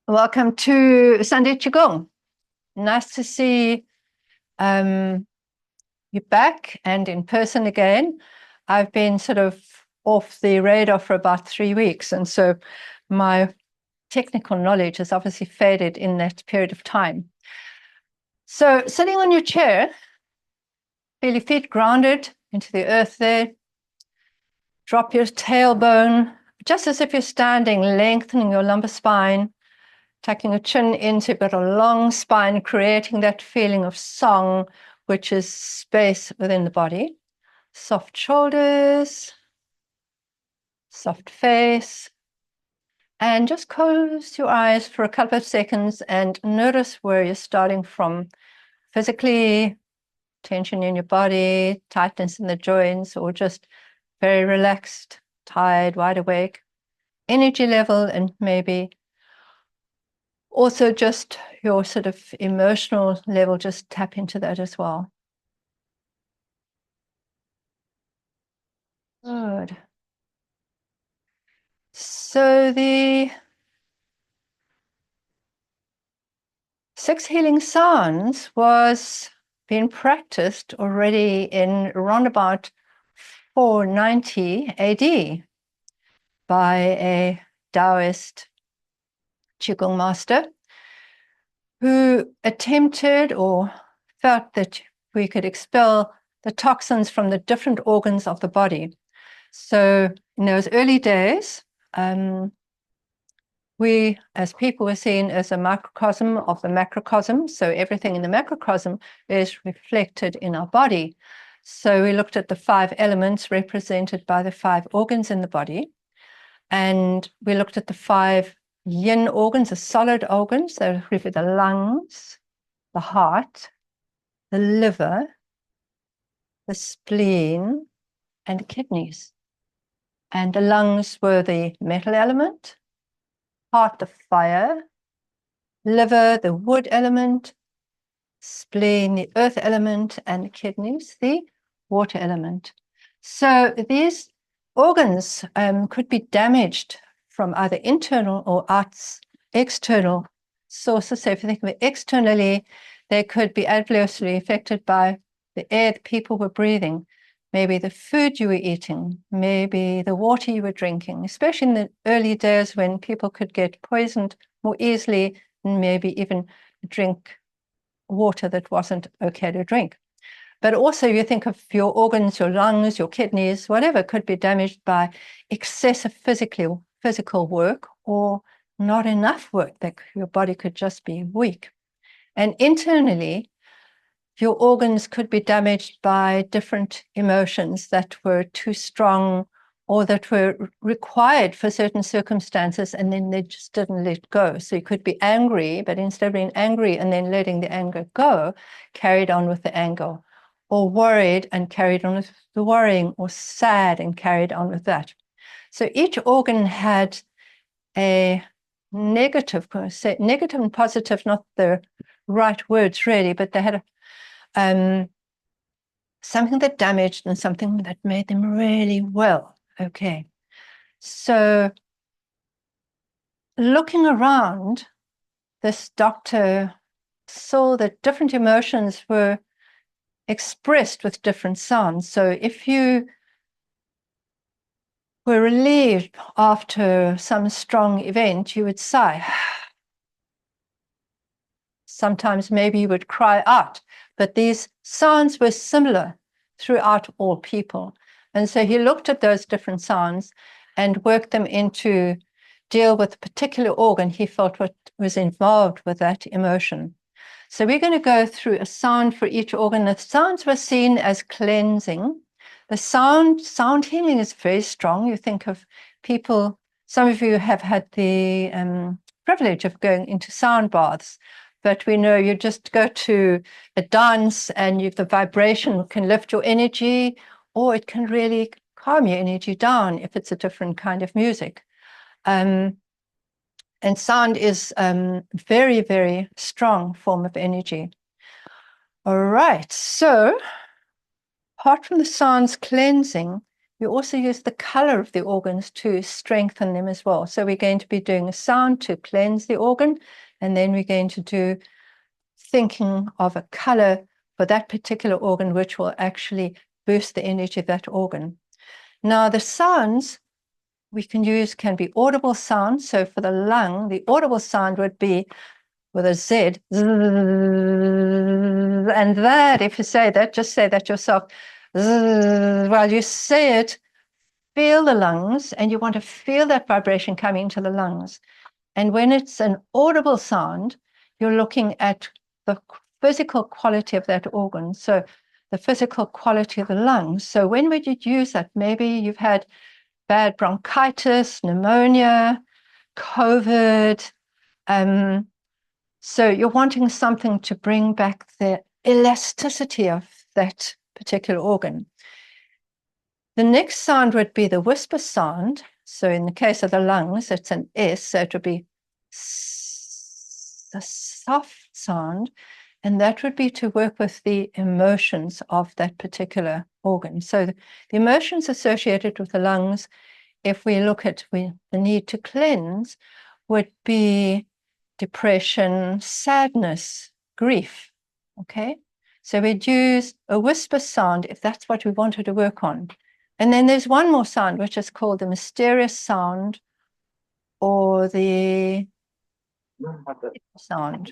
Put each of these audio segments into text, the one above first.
Welcome to Sunday Qigong. Nice to see you back and in person again. I've been sort of off the radar for about 3 weeks, and so my technical knowledge has obviously faded in that period of time. So sitting on your chair, feel your feet grounded into the earth there. Drop your tailbone, just as if you're standing, lengthening your lumbar spine, tucking your chin into, but a long spine, creating that feeling of song, which is space within the body. Soft shoulders, soft face, and just close your eyes for a couple of seconds and notice where you're starting from physically, tension in your body, tightness in the joints, or just very relaxed, tired, wide awake, energy level, and maybe also just your sort of emotional level. Just tap into that as well. Good. So the 6 healing sounds was being practiced already in around about 490 AD by a Taoist Qigong master who attempted or felt that we could expel the toxins from the different organs of the body. So in those early days, we as people were seen as a microcosm of the macrocosm. So everything in the macrocosm is reflected in our body. So we looked at the 5 elements represented by the 5 organs in the body. And we looked at the 5 yin organs, the solid organs, that refer to the lungs, the heart, the liver, the spleen, and the kidneys. And the lungs were the metal element, heart the fire, liver the wood element, spleen the earth element, and the kidneys the water element. So these organs could be damaged from either internal or external sources. So if you think of it externally, they could be adversely affected by the air that people were breathing, maybe the food you were eating, maybe the water you were drinking, especially in the early days when people could get poisoned more easily and maybe even drink water that wasn't okay to drink. But also you think of your organs, your lungs, your kidneys, whatever could be damaged by excessive physical work or not enough work, that your body could just be weak. And internally, your organs could be damaged by different emotions that were too strong or that were required for certain circumstances, and then they just didn't let go. So you could be angry, but instead of being angry and then letting the anger go, carried on with the anger, or worried and carried on with the worrying, or sad and carried on with that. So each organ had a negative and positive, not the right words really, but they had something that damaged and something that made them really well. Okay. So looking around, this doctor saw that different emotions were expressed with different sounds. So if you were relieved after some strong event, you would sigh. Sometimes maybe you would cry out, but these sounds were similar throughout all people. And so he looked at those different sounds and worked them into deal with a particular organ he felt what was involved with that emotion. So we're going to go through a sound for each organ. The sounds were seen as cleansing. The sound healing is very strong. You think of people, some of you have had the privilege of going into sound baths, but we know you just go to a dance and the vibration can lift your energy, or it can really calm your energy down if it's a different kind of music. And sound is very, very strong form of energy. All right, so apart from the sounds cleansing, we also use the color of the organs to strengthen them as well. So we're going to be doing a sound to cleanse the organ, and then we're going to do thinking of a color for that particular organ, which will actually boost the energy of that organ. Now, the sounds we can use can be audible sounds. So for the lung, the audible sound would be with a Z. And that, if you say that, just say that yourself. While you say it, feel the lungs, and you want to feel that vibration coming into the lungs. And when it's an audible sound, you're looking at the physical quality of that organ. So the physical quality of the lungs. So when would you use that? Maybe you've had bad bronchitis, pneumonia, COVID. So you're wanting something to bring back the elasticity of that particular organ. The next sound would be the whisper sound. So in the case of the lungs, it's an S, so it would be a soft sound, and that would be to work with the emotions of that particular organ. So the emotions associated with the lungs, if we look at the need to cleanse, would be depression, sadness, grief, okay? So we'd use a whisper sound if that's what we wanted to work on. And then there's one more sound, which is called the mysterious sound or the sound.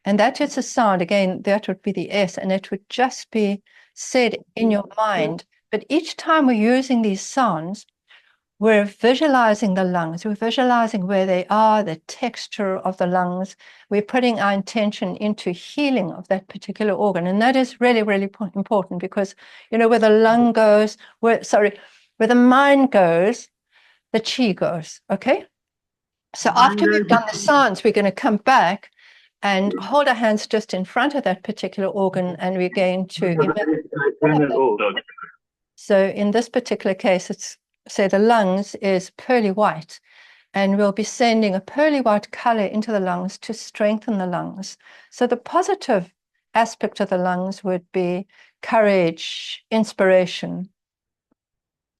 And that is a sound, again, that would be the S, and it would just be said in your mind. But each time we're using these sounds, we're visualizing the lungs. We're visualizing where they are, the texture of the lungs. We're putting our intention into healing of that particular organ. And that is really, really important because, you know, where the lung goes, where the mind goes, the chi goes, okay? So after we've done the sounds, we're going to come back and hold our hands just in front of that particular organ, and we're going to... So in this particular case, it's, say, the lungs is pearly white, and we'll be sending a pearly white color into the lungs to strengthen the lungs. So the positive aspect of the lungs would be courage, inspiration,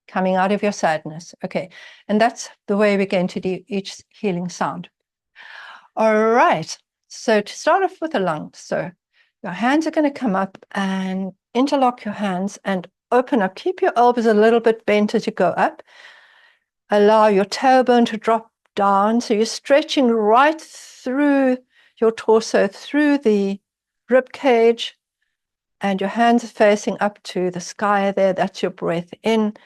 coming out of your sadness. Okay, and that's the way we're going to do each healing sound. All right, so to start off with the lungs, so your hands are going to come up and interlock your hands and open up. Keep your elbows a little bit bent as you go up. Allow your tailbone to drop down. So you're stretching right through your torso, through the rib cage, and your hands are facing up to the sky there. That's your breath in.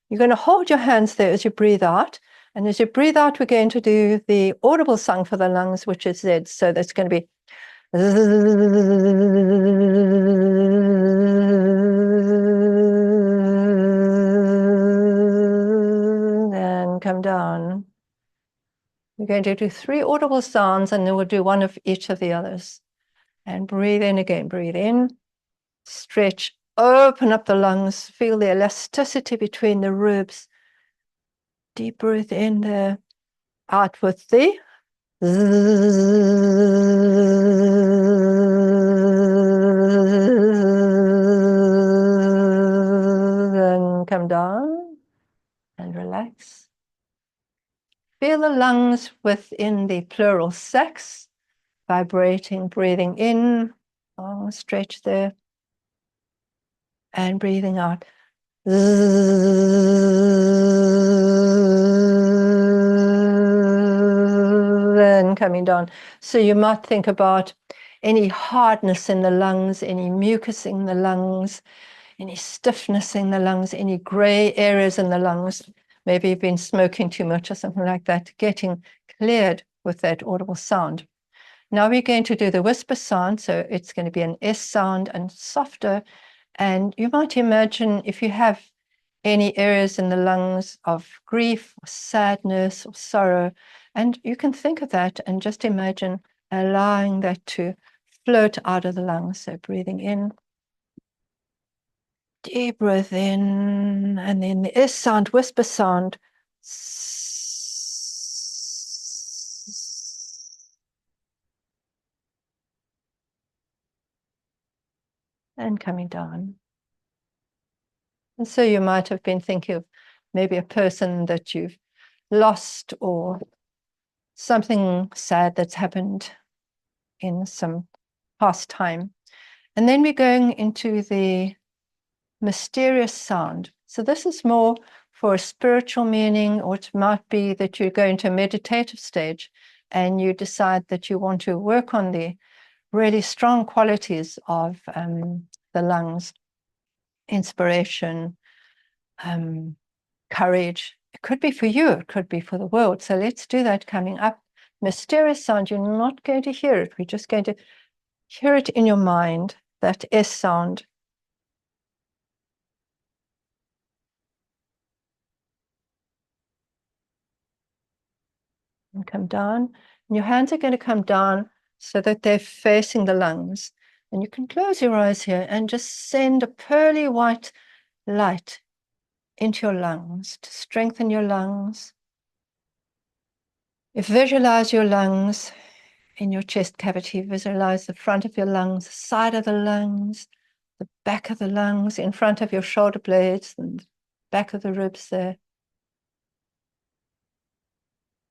You're going to hold your hands there as you breathe out. And as you breathe out, we're going to do the audible sound for the lungs, which is Z. So that's going to be... and come down. We're going to do 3 audible sounds, and then we'll do one of each of the others. And breathe in again. Breathe in, stretch, open up the lungs, feel the elasticity between the ribs. Deep breath in there, out with the... and come down and relax. Feel the lungs within the pleural sacs, vibrating, breathing in, long stretch there, and breathing out. And coming down. So you might think about any hardness in the lungs, any mucus in the lungs, any stiffness in the lungs, any gray areas in the lungs. Maybe you've been smoking too much or something like that, getting cleared with that audible sound. Now we're going to do the whisper sound. So it's going to be an S sound and softer. And you might imagine if you have any areas in the lungs of grief or sadness or sorrow, and you can think of that and just imagine allowing that to float out of the lungs. So breathing in, deep breath in, and then the S sound, whisper sound. And coming down. And so you might have been thinking of maybe a person that you've lost or something sad that's happened in some past time. And then we're going into the mysterious sound. So this is more for a spiritual meaning, or it might be that you go into a meditative stage and you decide that you want to work on the really strong qualities of the lungs, inspiration, courage. It could be for you, it could be for the world. So let's do that coming up. Mysterious sound, you're not going to hear it. We're just going to hear it in your mind, that S sound. And come down. And your hands are going to come down so that they're facing the lungs. And you can close your eyes here and just send a pearly white light into your lungs to strengthen your lungs. Visualize your lungs in your chest cavity. Visualize the front of your lungs, the side of the lungs, the back of the lungs, in front of your shoulder blades and back of the ribs there.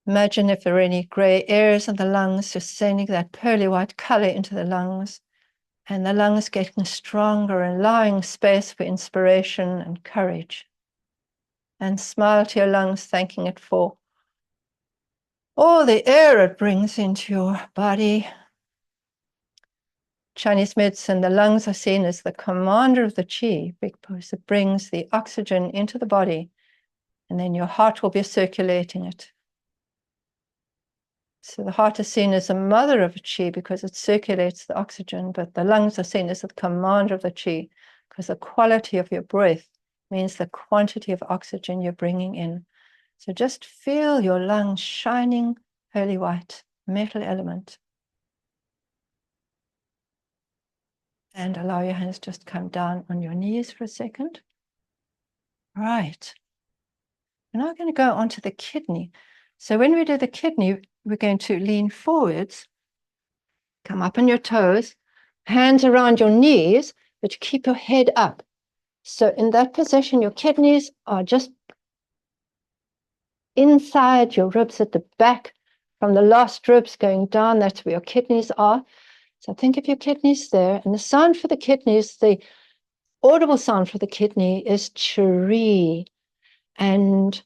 Imagine if there are any gray areas in the lungs, just sending that pearly white color into the lungs, and the lungs getting stronger and allowing space for inspiration and courage. And smile to your lungs, thanking it for all the air it brings into your body. Chinese medicine, the lungs are seen as the commander of the qi because it brings the oxygen into the body, and then your heart will be circulating it. So the heart is seen as a mother of qi because it circulates the oxygen, but the lungs are seen as the commander of the qi because the quality of your breath means the quantity of oxygen you're bringing in. So just feel your lungs shining pearly white, metal element. And allow your hands just come down on your knees for a second. Right. We're now going to go onto the kidney. So when we do the kidney, we're going to lean forwards, come up on your toes, hands around your knees, but you keep your head up. So in that position, your kidneys are just inside your ribs at the back, from the last ribs going down, that's where your kidneys are. So think of your kidneys there. And the sound for the kidneys, the audible sound for the kidney is chiri. And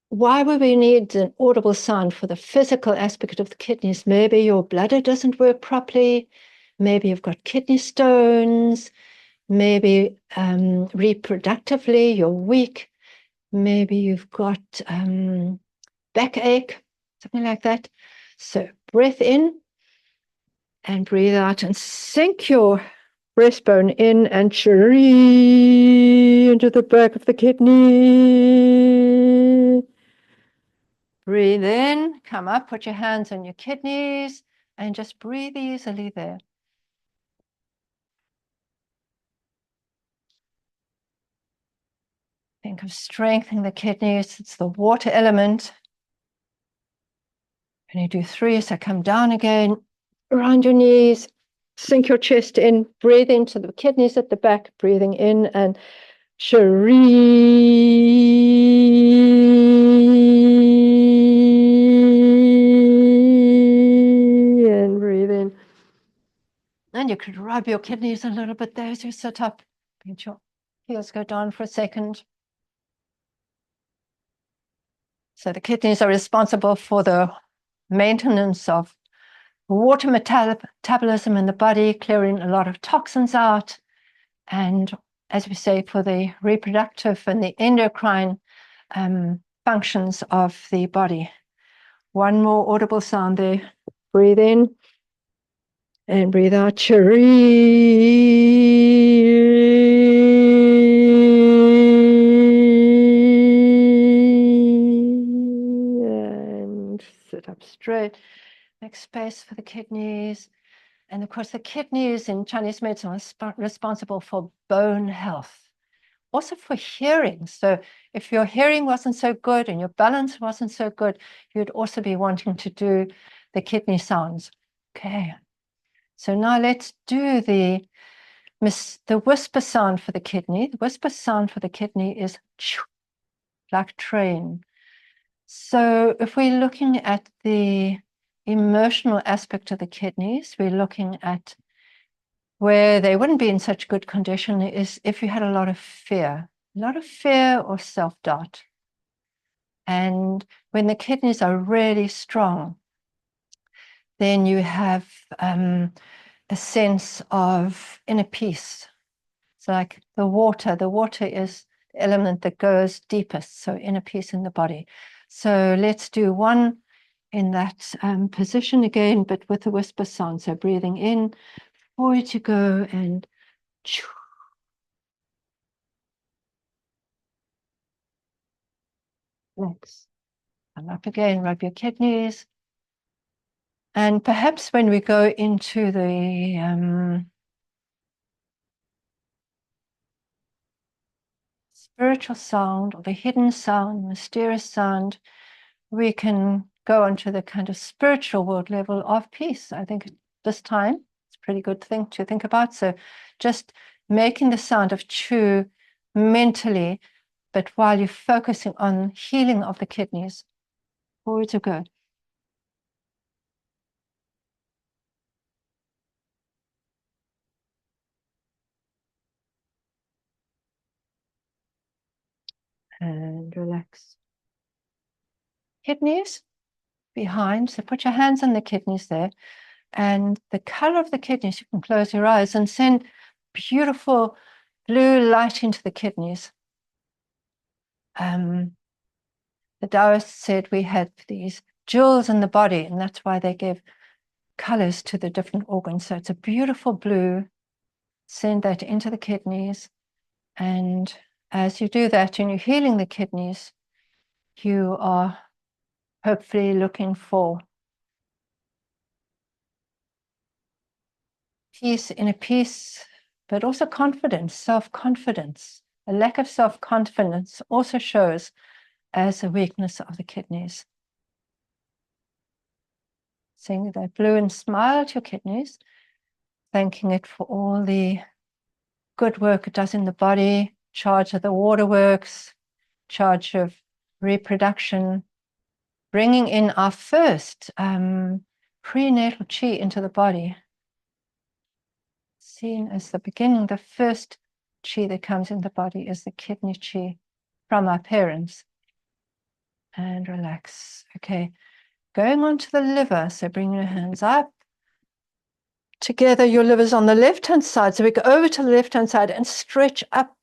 why would we need an audible sound for the physical aspect of the kidneys? Maybe your bladder doesn't work properly. Maybe you've got kidney stones. Maybe reproductively you're weak. Maybe you've got backache, something like that. So breath in and breathe out and sink your breastbone in and chiri into the back of the kidney. Breathe in, come up, put your hands on your kidneys, and just breathe easily there. Think of strengthening the kidneys. It's the water element. And you do 3, so come down again, around your knees, sink your chest in, breathe into the kidneys at the back, breathing in and and breathe in. And you could rub your kidneys a little bit there as you sit up. Let your heels go down for a second. So the kidneys are responsible for the maintenance of water metabolism in the body, clearing a lot of toxins out, and as we say, for the reproductive and the endocrine functions of the body. One more audible sound there. Breathe in and breathe out. Chiri. And sit up straight. Make space for the kidneys. And of course, the kidneys in Chinese medicine are responsible for bone health, also for hearing. So if your hearing wasn't so good and your balance wasn't so good, you'd also be wanting to do the kidney sounds. Okay. So now let's do the the whisper sound for the kidney. The whisper sound for the kidney is like train. So if we're looking at the emotional aspect of the kidneys, we're looking at where they wouldn't be in such good condition is if you had a lot of fear or self-doubt. And when the kidneys are really strong, then you have a sense of inner peace. It's like the water is the element that goes deepest, so inner peace in the body. So let's do one in that position again, but with the whisper sound. So breathing in, forward to go, and relax. And up again, rub your kidneys. And perhaps when we go into the spiritual sound or the hidden sound, mysterious sound, we can go onto the kind of spiritual world level of peace. I think this time it's a pretty good thing to think about. So just making the sound of Chu mentally, but while you're focusing on healing of the kidneys, forward to go. And relax. Kidneys behind. So put your hands on the kidneys there. And the color of the kidneys, you can close your eyes and send beautiful blue light into the kidneys. The Taoists said we had these jewels in the body, and that's why they gave colors to the different organs. So it's a beautiful blue. Send that into the kidneys. And as you do that and you're healing the kidneys, you are hopefully looking for peace, inner peace, but also confidence, self-confidence. A lack of self-confidence also shows as a weakness of the kidneys. Seeing that blue and smile at your kidneys, thanking it for all the good work it does in the body, charge of the waterworks, charge of reproduction, bringing in our first prenatal qi into the body. Seen as the beginning, the first qi that comes in the body is the kidney qi from our parents. And relax. Okay, going on to the liver. So bring your hands up. Together, your liver's on the left-hand side. So we go over to the left-hand side and stretch up,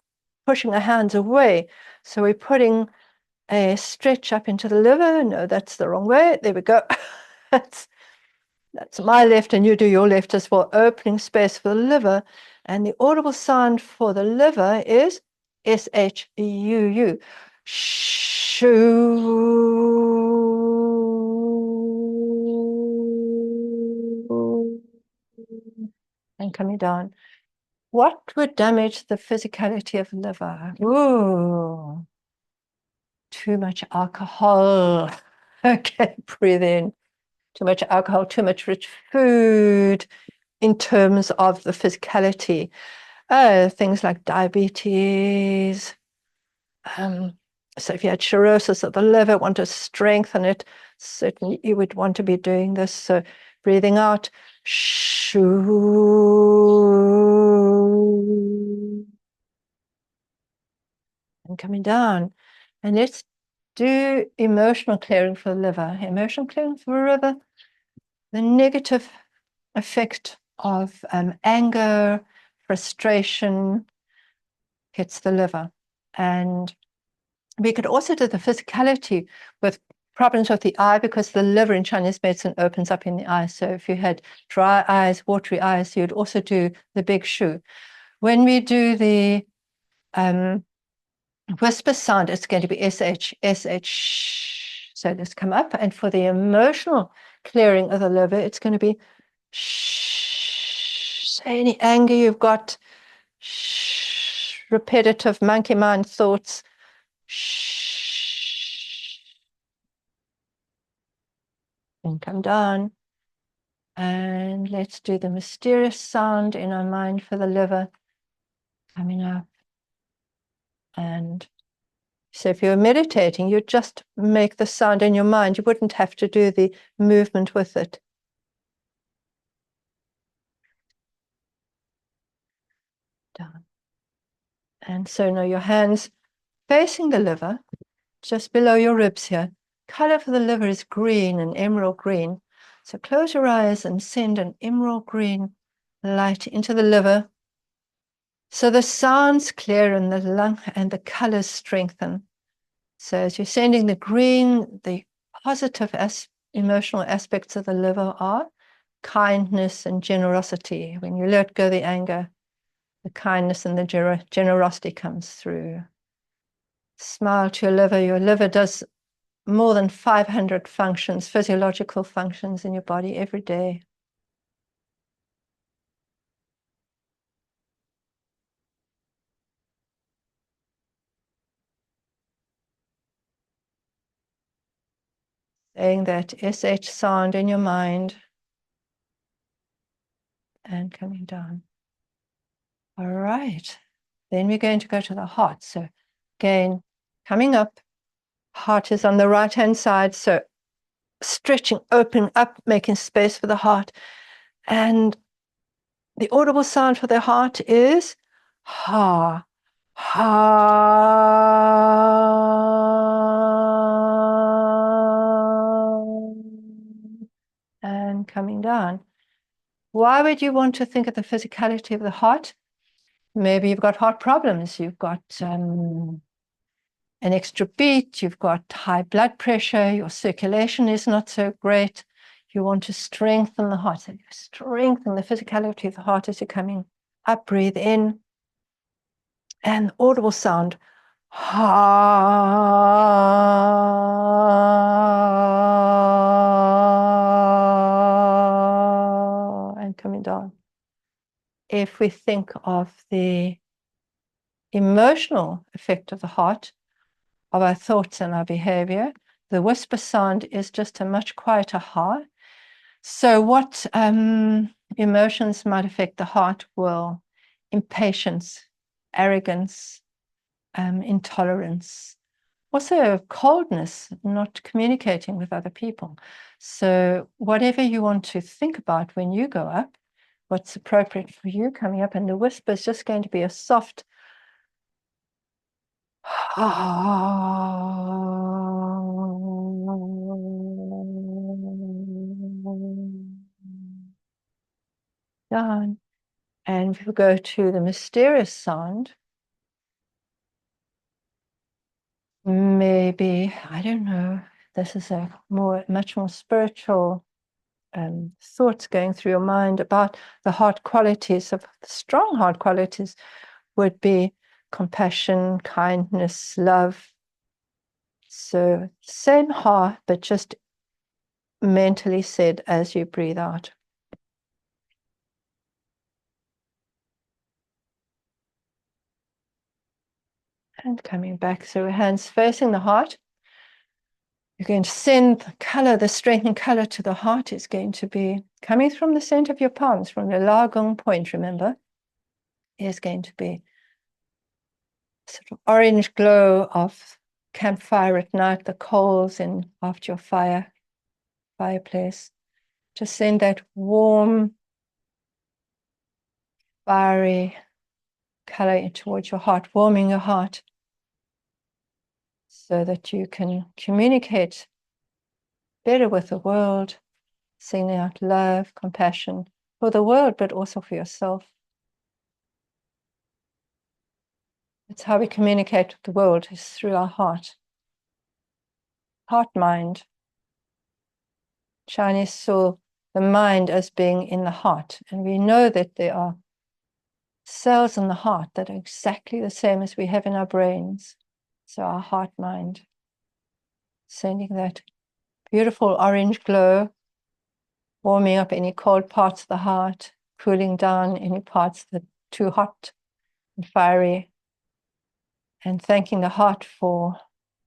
pushing the hands away. So we're putting a stretch up into the liver. No, that's the wrong way. There we go. That's my left, and you do your left as well. Opening space for the liver. And the audible sound for the liver is S-H-U-U. Shoo. And coming down. What would damage the physicality of the liver? Ooh, too much alcohol. Okay, breathe in. Too much alcohol, too much rich food in terms of the physicality. Things like diabetes. So if you had cirrhosis of the liver, want to strengthen it, certainly you would want to be doing this. So breathing out, shoo, and coming down. And let's do emotional clearing for the liver. Emotional clearing for the liver, the negative effect of anger, frustration hits the liver. And we could also do the physicality with problems with the eye, because the liver in Chinese medicine opens up in the eye. So if you had dry eyes, watery eyes, you'd also do the big shu. When we do the whisper sound, it's going to be SH, SH. So let's come up. And for the emotional clearing of the liver, it's going to be shh. Say any anger you've got, shh. Repetitive monkey mind thoughts, shh. And come down. And let's do the mysterious sound in our mind for the liver. coming up. And so if you're meditating, you just make the sound in your mind. You wouldn't have to do the movement with it. Down. And so now your hands facing the liver, just below your ribs here. Color for the liver is green, and emerald green. So close your eyes and send an emerald green light into the liver. So the sound's clear and the lung and the colors strengthen. So as you're sending the green, the positive emotional aspects of the liver are kindness and generosity. When you let go the anger, the kindness and the generosity comes through. Smile to your liver. Your liver does more than 500 functions, physiological functions in your body every day. Saying that SH sound in your mind and coming down. All right. Then we're going to go to the heart. So again, coming up, heart is on the right-hand side. So stretching, opening up, making space for the heart. And the audible sound for the heart is ha, ha. And coming down. Why would you want to think of the physicality of the heart? Maybe you've got heart problems. You've got an extra beat. You've got high blood pressure. Your circulation is not so great. You want to strengthen the heart. So you strengthen the physicality of the heart as you're coming up. Breathe in. And audible sound. And coming down. If we think of the emotional effect of the heart, of our thoughts and our behavior, the whisper sound is just a much quieter ha. So what emotions might affect the heart will impatience, arrogance, intolerance, also coldness, not communicating with other people. So whatever you want to think about when you go up, what's appropriate for you coming up, and the whisper is just going to be a soft down. And we'll go to the mysterious sound. Maybe, I don't know, this is a much more spiritual thoughts going through your mind about the heart qualities. Of the strong heart qualities would be compassion, kindness, love. So same heart, but just mentally said as you breathe out. And coming back, so hands facing the heart. You're going to send the color, the strengthening color to the heart is going to be coming from the center of your palms, from the Lagong point, remember, is going to be sort of orange glow of campfire at night, the coals in after your fireplace. Just send that warm, fiery color towards your heart, warming your heart, so that you can communicate better with the world, sending out love, compassion for the world, but also for yourself. It's how we communicate with the world, is through our heart. Heart mind. Chinese saw the mind as being in the heart, and we know that there are cells in the heart that are exactly the same as we have in our brains. So our heart mind, sending that beautiful orange glow, warming up any cold parts of the heart, cooling down any parts that are too hot and fiery, and thanking the heart for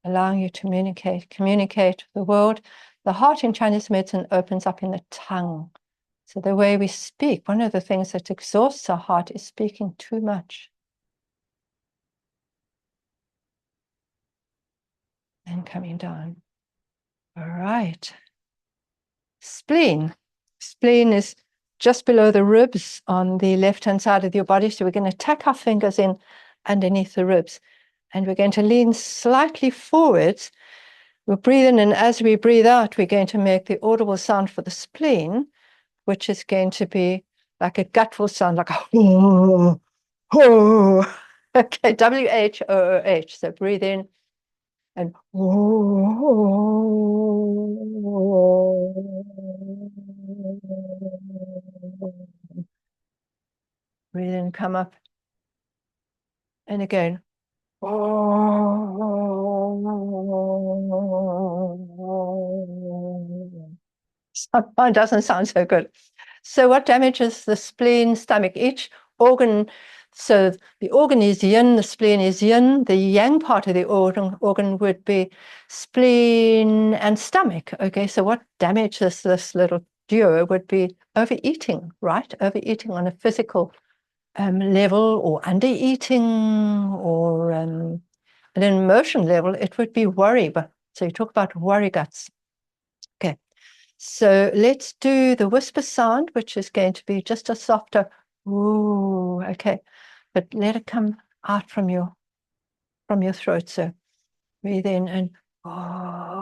allowing you to communicate with the world. The heart in Chinese medicine opens up in the tongue. So the way we speak, one of the things that exhausts our heart is speaking too much. and coming down. All right. Spleen. Spleen is just below the ribs on the left-hand side of your body. So we're going to tuck our fingers in underneath the ribs. And we're going to lean slightly forwards. We'll breathe in, and as we breathe out, we're going to make the audible sound for the spleen, which is going to be like a guttural sound, like a oh, oh. Okay, W-H-O-O-H. So breathe in and breathe in, come up, and again. Mine doesn't sound so good. So what damages the spleen, stomach? Each organ, so the organ is yin, the spleen is yin. The yang part of the organ would be spleen and stomach. Okay, so what damages this little duo would be overeating, right? Overeating on a physical level, or undereating, or at an emotion level, it would be worry. But so you talk about worry guts. Okay. So let's do the whisper sound, which is going to be just a softer ooh, okay. But let it come out from your throat. So breathe in and oh.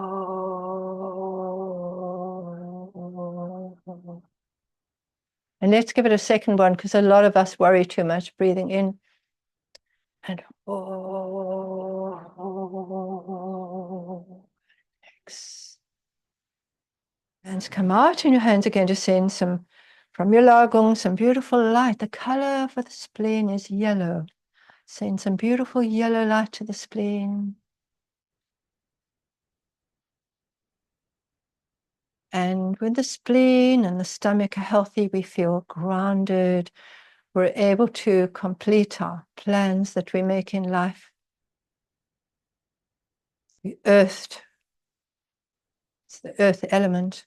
And let's give it a second one, because a lot of us worry too much. Breathing in and oh. Hands come out, and your hands are going to send some, from your lagong, some beautiful light. The color for the spleen is yellow. Send some beautiful yellow light to the spleen. And when the spleen and the stomach are healthy, we feel grounded. We're able to complete our plans that we make in life. The earth, it's the earth element.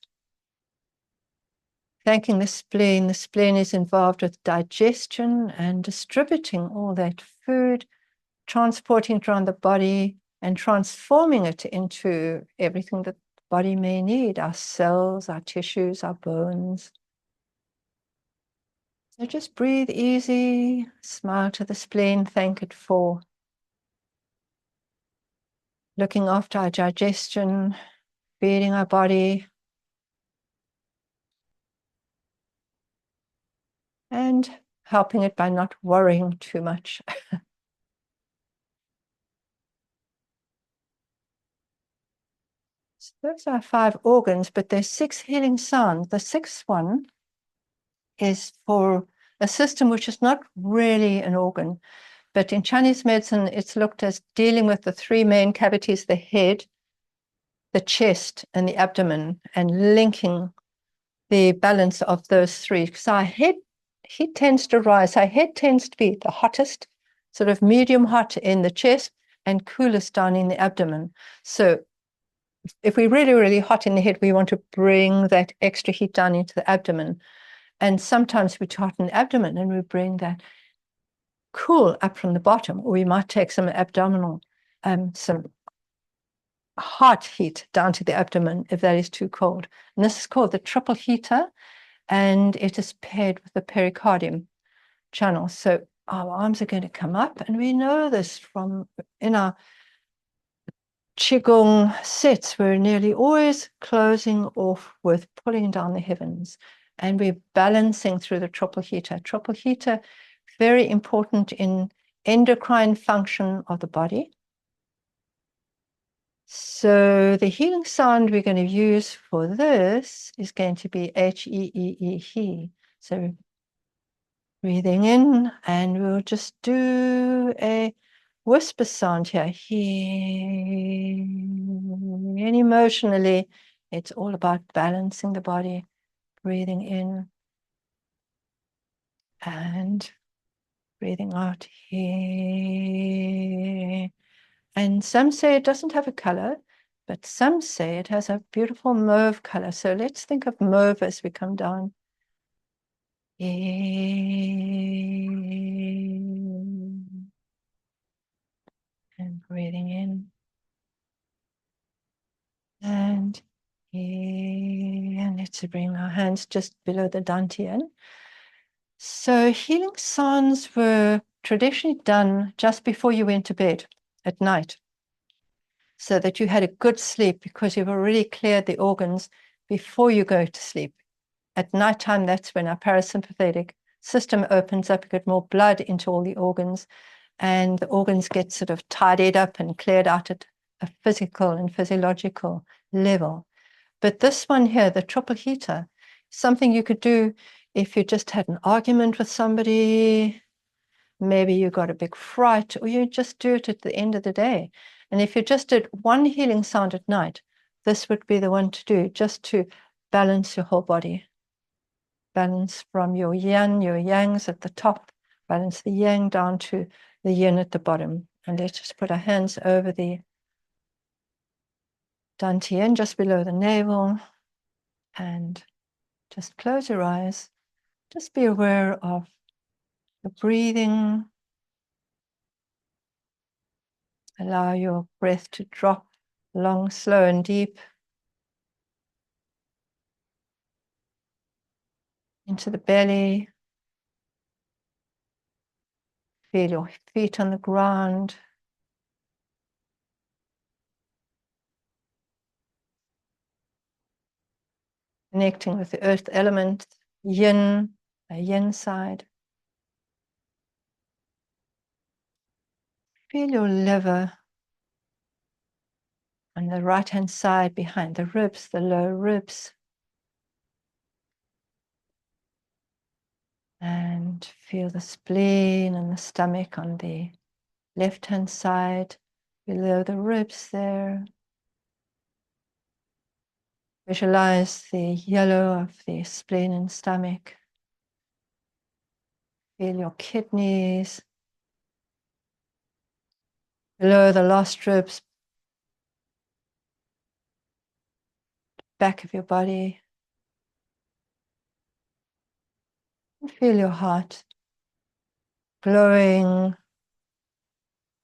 Thanking the spleen is involved with digestion and distributing all that food, transporting it around the body and transforming it into everything that the body may need, our cells, our tissues, our bones. So just breathe easy, smile to the spleen, thank it for looking after our digestion, feeding our body, and helping it by not worrying too much. So those are 5 organs, but there's 6 healing sounds. The 6th one is for a system which is not really an organ, but in Chinese medicine, it's looked as dealing with the 3 main cavities, the head, the chest, and the abdomen, and linking the balance of those 3. Because our head tends to rise. Our head tends to be the hottest, sort of medium hot in the chest, and coolest down in the abdomen. So if we're really, really hot in the head, we want to bring that extra heat down into the abdomen. And sometimes we hot in the abdomen and we bring that cool up from the bottom, or we might take some abdominal, some hot heat down to the abdomen if that is too cold. And this is called the triple heater, and it is paired with the pericardium channel. So our arms are going to come up, and we know this from in our Qigong sets, we're nearly always closing off with pulling down the heavens, and we're balancing through the triple heater. Triple heater, very important in endocrine function of the body. So the healing sound we're going to use for this is going to be H-E-E-E, he. So breathing in, and we'll just do a whisper sound here. He. And emotionally, it's all about balancing the body, breathing in and breathing out here. And some say it doesn't have a color, but some say it has a beautiful mauve color. So let's think of mauve as we come down. And breathing in And let's bring our hands just below the dantian. So healing sounds were traditionally done just before you went to bed at night, so that you had a good sleep because you've already cleared the organs before you go to sleep. At nighttime, that's when our parasympathetic system opens up, you get more blood into all the organs, and the organs get sort of tidied up and cleared out at a physical and physiological level. But this one here, the triple heater, something you could do if you just had an argument with somebody, maybe you got a big fright, or you just do it at the end of the day. And if you just did one healing sound at night, this would be the one to do, just to balance your whole body. Balance from your yin, your yangs at the top, balance the yang down to the yin at the bottom. And let's just put our hands over the dantian, just below the navel, and just close your eyes. Just be aware of the breathing. Allow your breath to drop long, slow, and deep into the belly. Feel your feet on the ground. Connecting with the earth element, yin, the yin side. Feel your liver on the right-hand side behind the ribs, the lower ribs. And feel the spleen and the stomach on the left-hand side, below the ribs there. Visualize the yellow of the spleen and stomach. Feel your kidneys. Below the last ribs, back of your body. And feel your heart glowing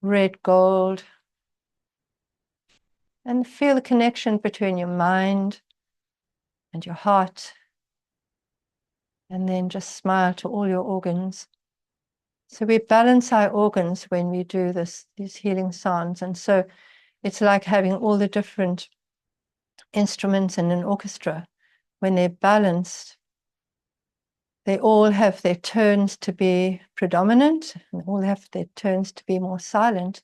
red gold. And feel the connection between your mind and your heart. And then just smile to all your organs. So we balance our organs when we do these healing sounds. And so it's like having all the different instruments in an orchestra. When they're balanced, they all have their turns to be predominant, and all have their turns to be more silent,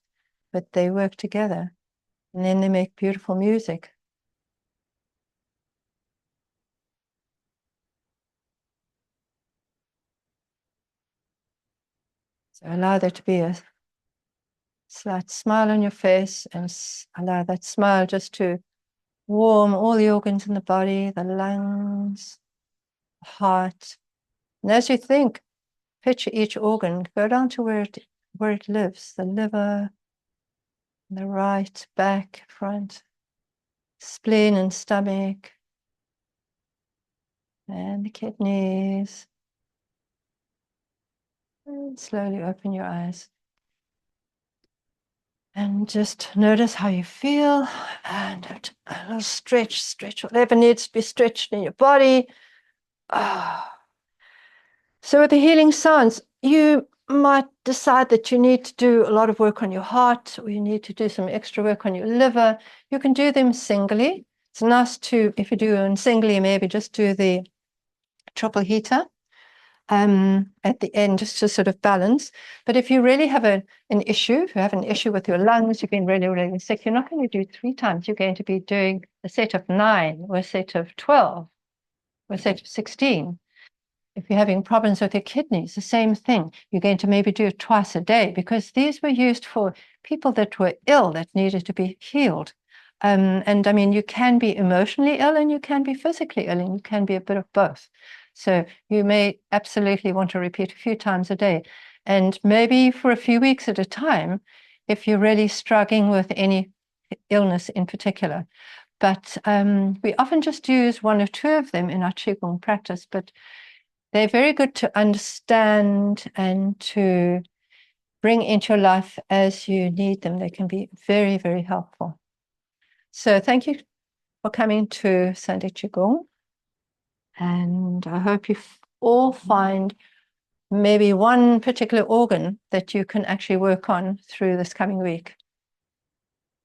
but they work together. And then they make beautiful music. So allow there to be a slight smile on your face, and allow that smile just to warm all the organs in the body, the lungs, the heart. And as you think, picture each organ, go down to where it lives, the liver, the right, back, front, spleen and stomach, and the kidneys. And slowly open your eyes. And just notice how you feel, and a little stretch whatever needs to be stretched in your body. So with the healing sounds, you might decide that you need to do a lot of work on your heart, or you need to do some extra work on your liver. You can do them singly. It's nice to, if you do them singly, maybe just do the triple heater at the end, just to sort of balance. But if you really have an issue, if you have an issue with your lungs, you've been really, really sick, you're not going to do 3 times. You're going to be doing a set of 9, or a set of 12, or a set of 16. If you're having problems with your kidneys, the same thing. You're going to maybe do it twice a day, because these were used for people that were ill, that needed to be healed. And I mean, you can be emotionally ill and you can be physically ill, and you can be a bit of both. So you may absolutely want to repeat a few times a day, and maybe for a few weeks at a time, if you're really struggling with any illness in particular. But we often just use 1 or 2 of them in our Qigong practice, but they're very good to understand and to bring into your life as you need them. They can be very, very helpful. So thank you for coming to Sunday Qigong. And I hope you all find maybe one particular organ that you can actually work on through this coming week.